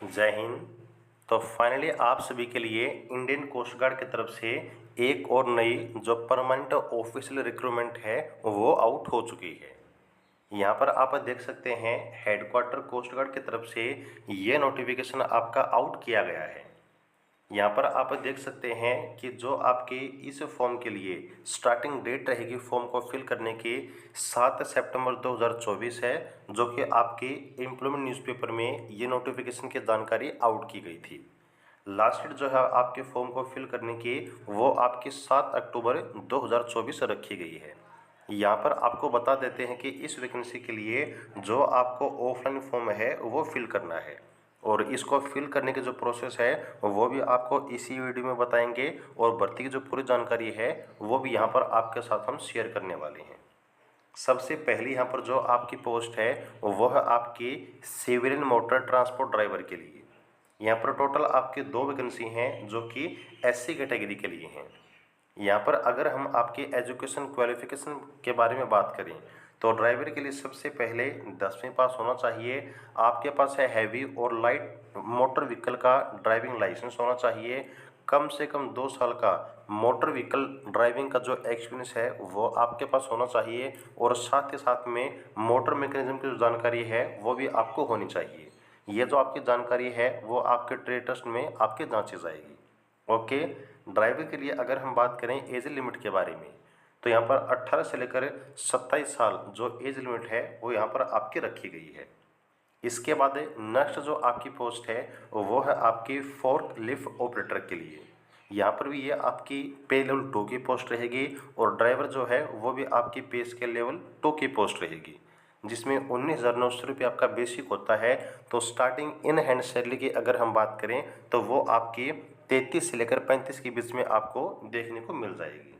जय हिंद। तो फाइनली आप सभी के लिए इंडियन कोस्ट गार्ड की तरफ से एक और नई जो परमानेंट ऑफिशियल रिक्रूटमेंट है वो आउट हो चुकी है। यहाँ पर आप देख सकते हैं हेडक्वार्टर कोस्ट गार्ड की तरफ से ये नोटिफिकेशन आपका आउट किया गया है। यहाँ पर आप देख सकते हैं कि जो आपके इस फॉर्म के लिए स्टार्टिंग डेट रहेगी फॉर्म को फिल करने की 7 सितंबर 2024 है, जो कि आपके एम्प्लॉयमेंट न्यूज़पेपर में ये नोटिफिकेशन की जानकारी आउट की गई थी। लास्ट डेट जो है आपके फॉर्म को फिल करने की वो आपकी 7 अक्टूबर 2024 रखी गई है। यहाँ पर आपको बता देते हैं कि इस वैकेंसी के लिए जो आपको ऑफलाइन फॉर्म है वो फिल करना है, और इसको फिल करने की जो प्रोसेस है वो भी आपको इसी वीडियो में बताएंगे, और भर्ती की जो पूरी जानकारी है वो भी यहाँ पर आपके साथ हम शेयर करने वाले हैं। सबसे पहली यहाँ पर जो आपकी पोस्ट है वो है आपकी सिविलियन मोटर ट्रांसपोर्ट ड्राइवर के लिए। यहाँ पर टोटल आपके 2 वैकेंसी हैं जो कि एससी कैटेगरी के लिए हैं। यहाँ पर अगर हम आपके एजुकेशन क्वालिफिकेशन के बारे में बात करें तो ड्राइवर के लिए सबसे पहले 10वीं पास होना चाहिए। आपके पास है हैवी और लाइट मोटर व्हीकल का ड्राइविंग लाइसेंस होना चाहिए। कम से कम 2 साल का मोटर व्हीकल ड्राइविंग का जो एक्सपीरियंस है वो आपके पास होना चाहिए, और साथ ही साथ में मोटर मैकेनिज्म की जो जानकारी है वो भी आपको होनी चाहिए। ये जो आपकी जानकारी है वो आपके ट्रेड टेस्ट में आपके जांची जाएगी। ओके। ड्राइवर के लिए अगर हम बात करें एज लिमिट के बारे में तो यहाँ पर 18 से लेकर 27 साल जो एज लिमिट है वो यहाँ पर आपकी रखी गई है। इसके बाद नेक्स्ट जो आपकी पोस्ट है वो है आपकी फोर्क लिफ्ट ऑपरेटर के लिए। यहाँ पर भी ये आपकी पे लेवल 2 की पोस्ट रहेगी, और ड्राइवर जो है वो भी आपकी पे स्केल लेवल 2 की पोस्ट रहेगी, जिसमें 19,900 रुपये आपका बेसिक होता है। तो स्टार्टिंग इन हैंड सैलरी की अगर हम बात करें तो वो आपकी 33 से लेकर 35 के बीच में आपको देखने को मिल जाएगी।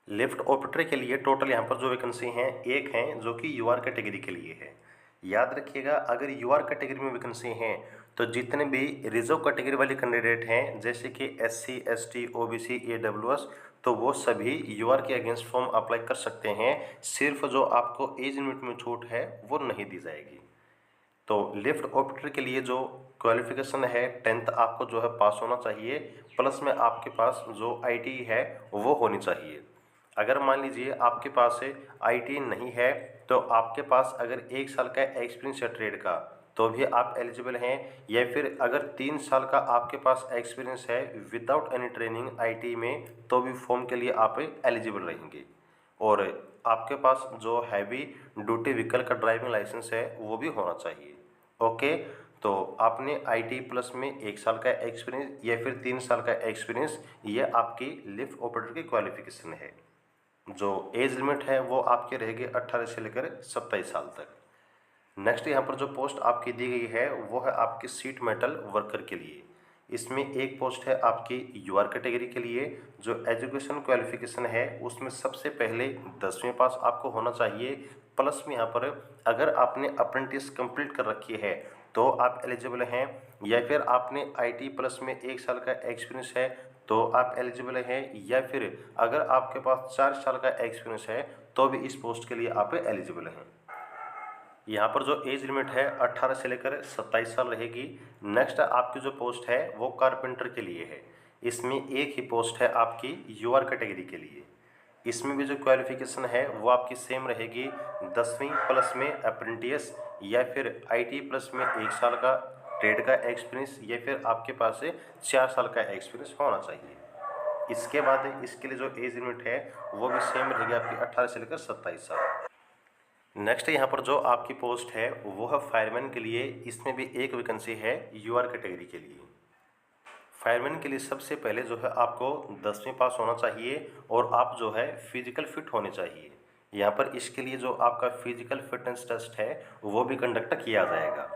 लिफ्ट ऑपरेटर के लिए टोटल यहाँ पर जो वैकेंसी हैं एक हैं जो कि यूआर कैटेगरी के लिए है। याद रखिएगा, अगर यूआर कैटेगरी में वैकेंसी हैं तो जितने भी रिजर्व कैटेगरी वाले कैंडिडेट हैं जैसे कि एससी, एसटी, ओबीसी, ईडब्ल्यूएस, तो वो सभी यूआर के अगेंस्ट फॉर्म अप्लाई कर सकते हैं। सिर्फ जो आपको एज लिमिट में छूट है वो नहीं दी जाएगी। तो लिफ्ट ऑपरेटर के लिए जो क्वालिफिकेशन है 10th आपको जो है पास होना चाहिए, प्लस में आपके पास जो आईटी है वो होनी चाहिए। अगर मान लीजिए आपके पास से आईटी नहीं है तो आपके पास अगर 1 साल का एक्सपीरियंस है ट्रेड का तो भी आप एलिजिबल हैं, या फिर अगर 3 साल का आपके पास एक्सपीरियंस है विदाउट एनी ट्रेनिंग आईटी में तो भी फॉर्म के लिए आप एलिजिबल रहेंगे। और आपके पास जो हैवी ड्यूटी व्हीकल का ड्राइविंग लाइसेंस है वो भी होना चाहिए। ओके। तो आपने आईटी प्लस में 1 साल का एक्सपीरियंस या फिर 3 साल का एक्सपीरियंस, ये आपकी लिफ्ट ऑपरेटर की क्वालिफिकेशन है। जो एज लिमिट है वो आपकी रहेगी 18 से लेकर 27 साल तक। नेक्स्ट यहाँ पर जो पोस्ट आपकी दी गई है वो है आपकी सीट मेटल वर्कर के लिए। इसमें एक पोस्ट है आपकी यूआर कैटेगरी के लिए। जो एजुकेशन क्वालिफिकेशन है उसमें सबसे पहले 10वीं पास आपको होना चाहिए, प्लस में यहाँ पर अगर आपने अप्रेंटिस कंप्लीट कर रखी है तो आप एलिजिबल हैं, या फिर आपने आईटी प्लस में 1 साल का एक्सपीरियंस है तो आप एलिजिबल हैं, या फिर अगर आपके पास 4 साल का एक्सपीरियंस है तो भी इस पोस्ट के लिए आप एलिजिबल हैं। यहाँ पर जो एज लिमिट है 18 से लेकर 27 साल रहेगी। नेक्स्ट आपकी जो पोस्ट है वो कारपेंटर के लिए है। इसमें एक ही पोस्ट है आपकी यूआर कैटेगरी के लिए। इसमें भी जो क्वालिफिकेशन है वो आपकी सेम रहेगी, 10वीं प्लस में अप्रेंटिस, या फिर आईटी प्लस में 1 साल का ट्रेड का एक्सपीरियंस, या फिर आपके पास से 4 साल का एक्सपीरियंस होना चाहिए। इसके बाद इसके लिए जो एज लिमिट है वो भी सेम रहेगी आपकी 18 से लेकर 27 साल। नेक्स्ट यहाँ पर जो आपकी पोस्ट है वो है फायरमैन के लिए। इसमें भी एक वैकेंसी है यूआर कैटेगरी के लिए। फायरमैन के लिए सबसे पहले जो है आपको 10वीं पास होना चाहिए, और आप जो है फिजिकल फिट होने चाहिए। यहाँ पर इसके लिए जो आपका फिजिकल फिटनेस टेस्ट है वो भी कंडक्ट किया जाएगा।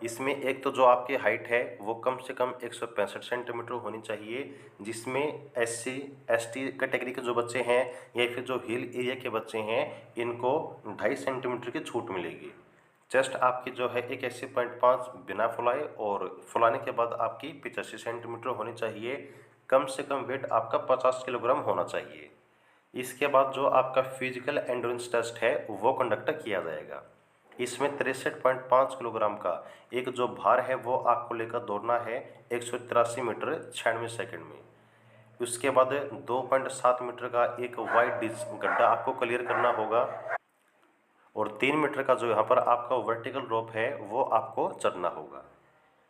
इसमें एक तो जो आपकी हाइट है वो कम से कम 165 सेंटीमीटर होनी चाहिए, जिसमें एससी, एसटी कैटेगरी के जो बच्चे हैं या फिर जो हिल एरिया के बच्चे हैं इनको 2.5 सेंटीमीटर की छूट मिलेगी। चेस्ट आपकी जो है 81.5 बिना फुलाए, और फुलाने के बाद आपकी 85 सेंटीमीटर होनी चाहिए। कम से कम वेट आपका 50 किलोग्राम होना चाहिए। इसके बाद जो आपका फिजिकल एंड्योरेंस टेस्ट है वो कंडक्ट किया जाएगा। इसमें 63.5 किलोग्राम का एक जो भार है वो आपको लेकर दौड़ना है 183 मीटर 96 सेकंड में। उसके बाद 2.7 मीटर का एक वाइड डिच गड्ढा आपको क्लियर करना होगा और 3 मीटर का जो यहाँ पर आपका वर्टिकल रोप है वो आपको चढ़ना होगा।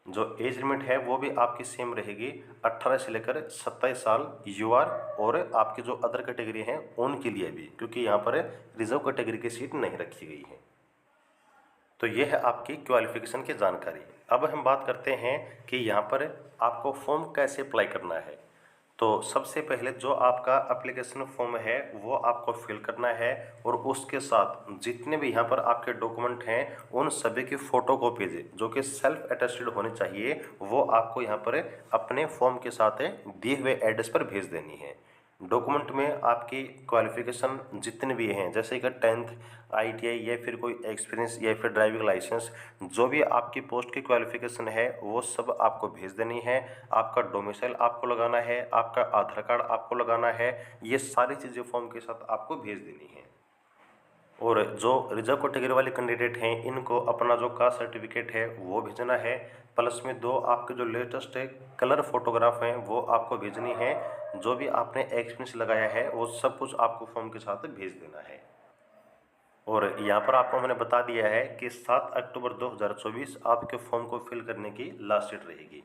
जो एज लिमिट है वो भी आपकी सेम रहेगी, 18 से लेकर 27 साल यूआर और आपकी जो अदर कैटेगरी हैं उनके लिए भी, क्योंकि यहाँ पर रिजर्व कैटेगरी की सीट नहीं रखी गई है। तो ये है आपकी क्वालिफिकेशन की जानकारी। अब हम बात करते हैं कि यहाँ पर आपको फॉर्म कैसे अप्लाई करना है। तो सबसे पहले जो आपका एप्लीकेशन फॉर्म है वो आपको फिल करना है और उसके साथ जितने भी यहाँ पर आपके डॉक्यूमेंट हैं उन सभी की फ़ोटोकॉपीज जो कि सेल्फ अटेस्टेड होनी चाहिए वो आपको यहाँ पर अपने फॉर्म के साथ दिए हुए एड्रेस पर भेज देनी है। डॉक्यूमेंट में आपकी क्वालिफिकेशन जितने भी हैं जैसे कि 10th ITI या फिर कोई एक्सपीरियंस या फिर ड्राइविंग लाइसेंस, जो भी आपकी पोस्ट की क्वालिफिकेशन है वो सब आपको भेज देनी है। आपका डोमिसाइल आपको लगाना है, आपका आधार कार्ड आपको लगाना है, ये सारी चीज़ें फॉर्म के साथ आपको भेज देनी है। और जो रिजर्व कैटेगरी वाले कैंडिडेट हैं इनको अपना जो कास्ट सर्टिफिकेट है वो भेजना है, प्लस में 2 आपके जो लेटेस्ट कलर फोटोग्राफ हैं वो आपको भेजनी है। जो भी आपने एक्सपीरियंस लगाया है वो सब कुछ आपको फॉर्म के साथ भेज देना है। और यहाँ पर आपको मैंने बता दिया है कि 7 अक्टूबर 2024 आपके फॉर्म को फिल करने की लास्ट डेट रहेगी।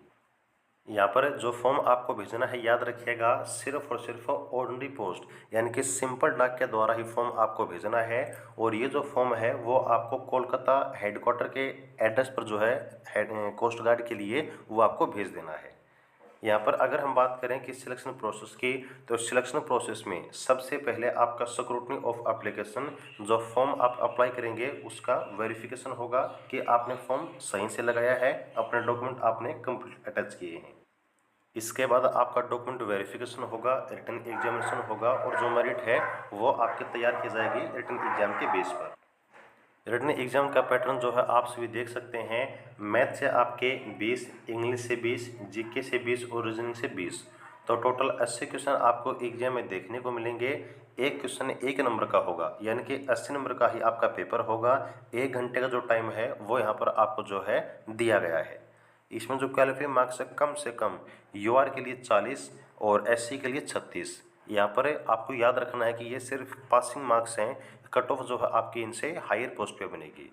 यहाँ पर जो फॉर्म आपको भेजना है याद रखिएगा, सिर्फ और सिर्फ ऑर्डिनरी पोस्ट यानी कि सिंपल डाक के द्वारा ही फॉर्म आपको भेजना है। और ये जो फॉर्म है वो आपको कोलकाता हेडक्वार्टर के एड्रेस पर जो है कोस्ट गार्ड के लिए वो आपको भेज देना है। यहाँ पर अगर हम बात करें कि सिलेक्शन प्रोसेस की, तो सिलेक्शन प्रोसेस में सबसे पहले आपका स्क्रूटनी ऑफ एप्लीकेशन, जो फॉर्म आप अप्लाई करेंगे उसका वेरिफिकेशन होगा कि आपने फॉर्म सही से लगाया है, अपने डॉक्यूमेंट आपने कंप्लीट अटैच किए हैं। इसके बाद आपका डॉक्यूमेंट वेरिफिकेशन होगा, रिटन एग्जामिनेशन होगा और जो मेरिट है वो आपके तैयार की जाएगी रिटन एग्जाम के बेस पर। रिटन एग्जाम का पैटर्न जो है आप सभी देख सकते हैं। मैथ से आपके 20, इंग्लिश से 20, जीके से 20 और रीजनिंग से 20, तो टोटल 80 क्वेश्चन आपको एग्जाम में देखने को मिलेंगे। एक क्वेश्चन 1 नंबर का होगा यानी कि 80 नंबर का ही आपका पेपर होगा। 1 घंटे का जो टाइम है वो यहाँ पर आपको जो है दिया गया है। इसमें जो क्वालिफाइंग मार्क्स है कम से कम यूआर के लिए 40 और एससी के लिए 36। यहाँ पर आपको याद रखना है कि ये सिर्फ पासिंग मार्क्स हैं, कट ऑफ जो है आपकी इनसे हायर पोस्ट पे बनेगी।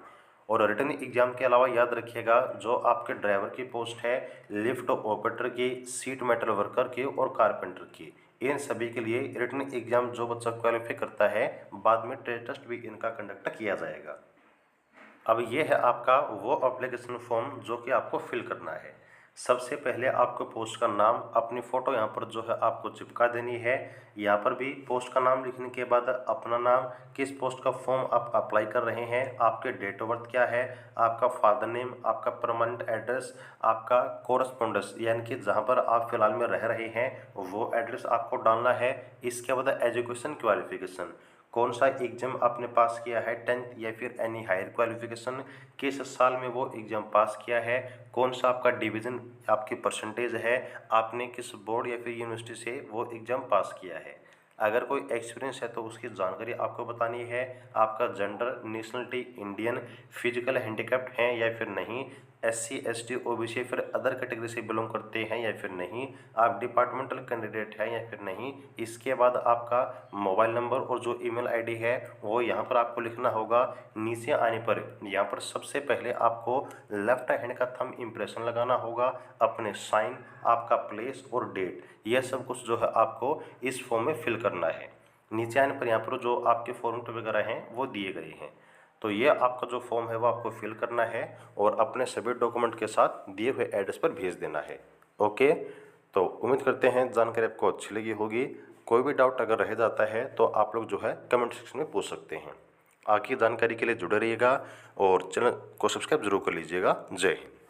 और रिटन एग्जाम के अलावा याद रखिएगा जो आपके ड्राइवर की पोस्ट है, लिफ्ट ऑपरेटर की, सीट मेटल वर्कर की और कारपेंटर की, इन सभी के लिए रिटन एग्जाम जो बच्चा क्वालिफाई करता है बाद में टेस्ट भी इनका कंडक्ट किया जाएगा। अब ये है आपका वो एप्लीकेशन फॉर्म जो कि आपको फिल करना है। सबसे पहले आपको पोस्ट का नाम, अपनी फ़ोटो यहाँ पर जो है आपको चिपका देनी है। यहाँ पर भी पोस्ट का नाम लिखने के बाद अपना नाम, किस पोस्ट का फॉर्म आप अप्लाई कर रहे हैं, आपके डेट ऑफ बर्थ क्या है, आपका फादर नेम, आपका परमानेंट एड्रेस, आपका कोरस्पोंडेंस यानी कि जहाँ पर आप फिलहाल में रह रहे हैं वो एड्रेस आपको डालना है। इसके बाद एजुकेशन क्वालिफिकेशन, कौन सा एग्जाम आपने पास किया है, 10th या फिर एनी हायर क्वालिफिकेशन, किस साल में वो एग्ज़ाम पास किया है, कौन सा आपका डिवीज़न आपकी परसेंटेज है, आपने किस बोर्ड या फिर यूनिवर्सिटी से वो एग्ज़ाम पास किया है। अगर कोई एक्सपीरियंस है तो उसकी जानकारी आपको बतानी है। आपका gender, nationality Indian, physical handicapped हैं या फिर नहीं, SC ST OBC फिर अदर कैटेगरी से बिलोंग करते हैं या फिर नहीं, आप डिपार्टमेंटल कैंडिडेट हैं या फिर नहीं। इसके बाद आपका मोबाइल नंबर और जो ईमेल आईडी है वो यहाँ पर आपको लिखना होगा। नीचे आने पर यहाँ पर सबसे पहले आपको लेफ्ट हैंड का थंब इम्प्रेशन लगाना होगा, अपने साइन, आपका प्लेस और डेट, यह सब कुछ जो है आपको इस फॉर्म में फिल करना है। नीचे आने पर यहाँ पर जो आपके फॉर्मेट वगैरह हैं वो दिए गए हैं। तो ये आपका जो फॉर्म है वो आपको फिल करना है और अपने सभी डॉक्यूमेंट के साथ दिए हुए एड्रेस पर भेज देना है। ओके, तो उम्मीद करते हैं जानकारी आपको अच्छी लगी होगी। कोई भी डाउट अगर रह जाता है तो आप लोग जो है कमेंट सेक्शन में पूछ सकते हैं। आगे जानकारी के लिए जुड़े रहिएगा और चैनल को सब्सक्राइब जरूर कर लीजिएगा। जय हिंद।